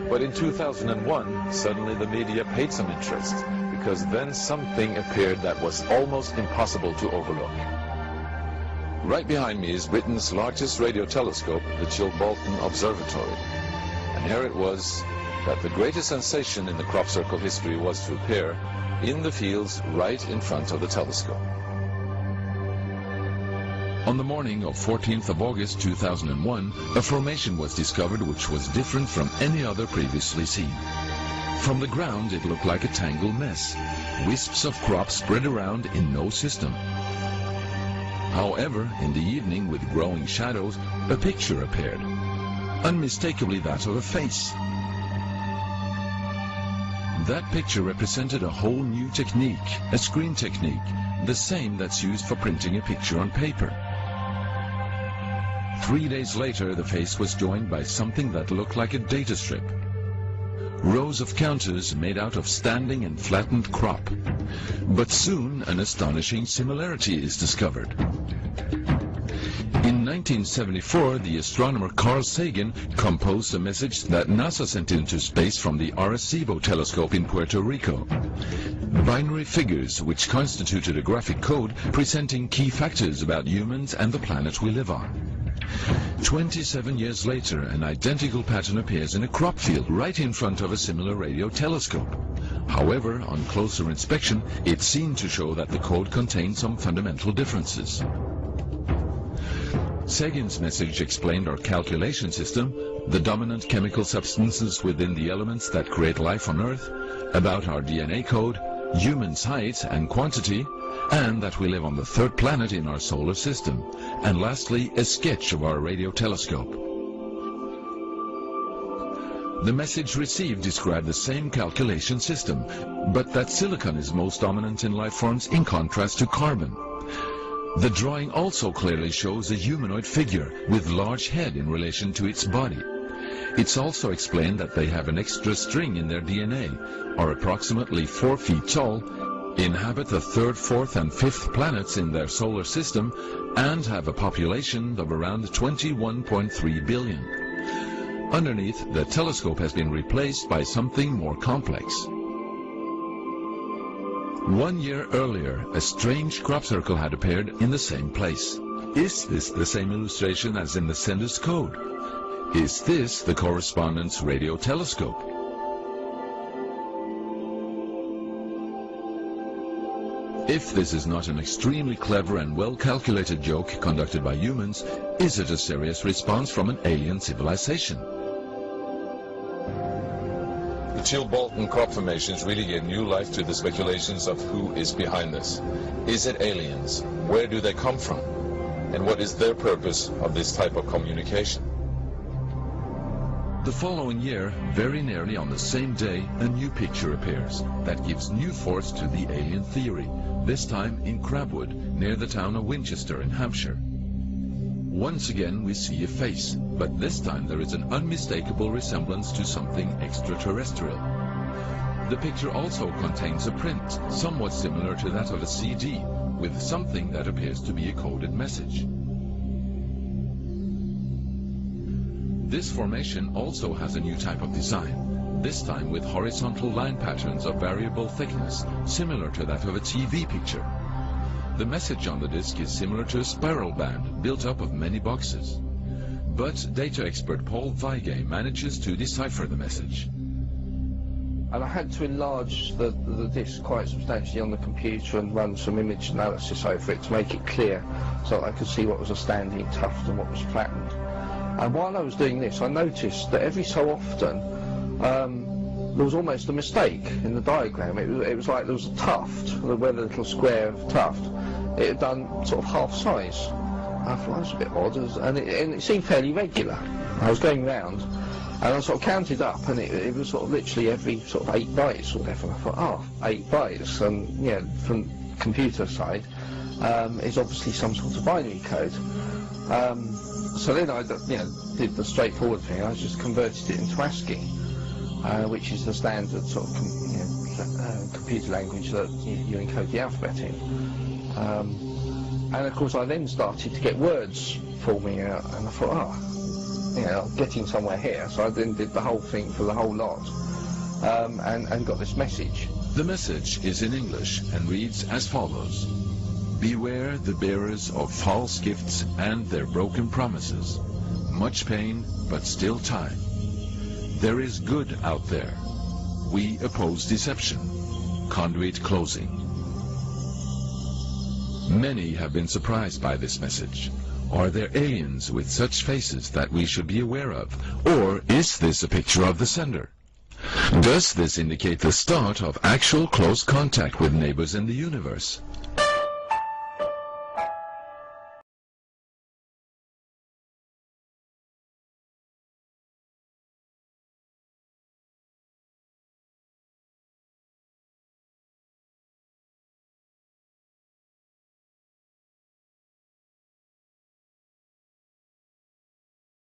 But in 2001, suddenly the media paid some interest, because then something appeared that was almost impossible to overlook. Right behind me is Britain's largest radio telescope, the Chilbolton Observatory. And here it was that the greatest sensation in the crop circle history was to appear in the fields right in front of the telescope. On the morning of 14th of August 2001, a formation was discovered which was different from any other previously seen. From the ground it looked like a tangled mess, wisps of crop spread around in no system. However, in the evening with growing shadows, a picture appeared, unmistakably that of a face. That picture represented a whole new technique, a screen technique, the same that's used for printing a picture on paper. 3 days later, the face was joined by something that looked like a data strip. Rows of counters made out of standing and flattened crop. But soon an astonishing similarity is discovered. In 1974, the astronomer Carl Sagan composed a message that NASA sent into space from the Arecibo telescope in Puerto Rico. Binary figures which constituted a graphic code presenting key factors about humans and the planet we live on. 27 years later, an identical pattern appears in a crop field right in front of a similar radio telescope. However, on closer inspection, it seemed to show that the code contained some fundamental differences. Sagan's message explained our calculation system, the dominant chemical substances within the elements that create life on Earth, about our DNA code, humans' height and quantity, and that we live on the third planet in our solar system, and lastly, a sketch of our radio telescope. The message received described the same calculation system, but that silicon is most dominant in life forms in contrast to carbon. The drawing also clearly shows a humanoid figure with large head in relation to its body. It's also explained that they have an extra string in their DNA, are approximately 4 feet tall, inhabit the 3rd, 4th and 5th planets in their solar system, and have a population of around 21.3 billion. Underneath, the telescope has been replaced by something more complex. 1 year earlier, a strange crop circle had appeared in the same place. Is this the same illustration as in the sender's code? Is this the correspondent's radio telescope? If this is not an extremely clever and well-calculated joke conducted by humans, is it a serious response from an alien civilization? The Chilbolton crop formations really gave new life to the speculations of who is behind this. Is it aliens? Where do they come from? And what is their purpose of this type of communication? The following year, very nearly on the same day, a new picture appears that gives new force to the alien theory, this time in Crabwood, near the town of Winchester in Hampshire. Once again we see a face, but this time there is an unmistakable resemblance to something extraterrestrial. The picture also contains a print, somewhat similar to that of a CD, with something that appears to be a coded message. This formation also has a new type of design, this time with horizontal line patterns of variable thickness, similar to that of a TV picture. The message on the disc is similar to a spiral band built up of many boxes. But data expert Paul Weige manages to decipher the message. And I had to enlarge the disc quite substantially on the computer and run some image analysis over it to make it clear so that I could see what was a standing tuft and what was flattened. And while I was doing this, I noticed that every so often there was almost a mistake in the diagram. It was like there was a tuft, where the little square of tuft, it had done sort of half size. I thought that was a bit odd, and it seemed fairly regular. I was going round, and I sort of counted up, and it was sort of literally every sort of 8 bytes or whatever. I thought, oh, 8 bytes, and yeah, from computer side, is obviously some sort of binary code. So then I did the straightforward thing. I just converted it into ASCII, which is the standard sort of computer language that you encode the alphabet in. And of course I then started to get words forming out, and I thought, you know, getting somewhere here. So I then did the whole thing for the whole lot, and got this message. The message is in English and reads as follows. Beware the bearers of false gifts and their broken promises. Much pain, but still time. There is good out there. We oppose deception. Conduit closing. Many have been surprised by this message. Are there aliens with such faces that we should be aware of? Or is this a picture of the sender? Does this indicate the start of actual close contact with neighbors in the universe?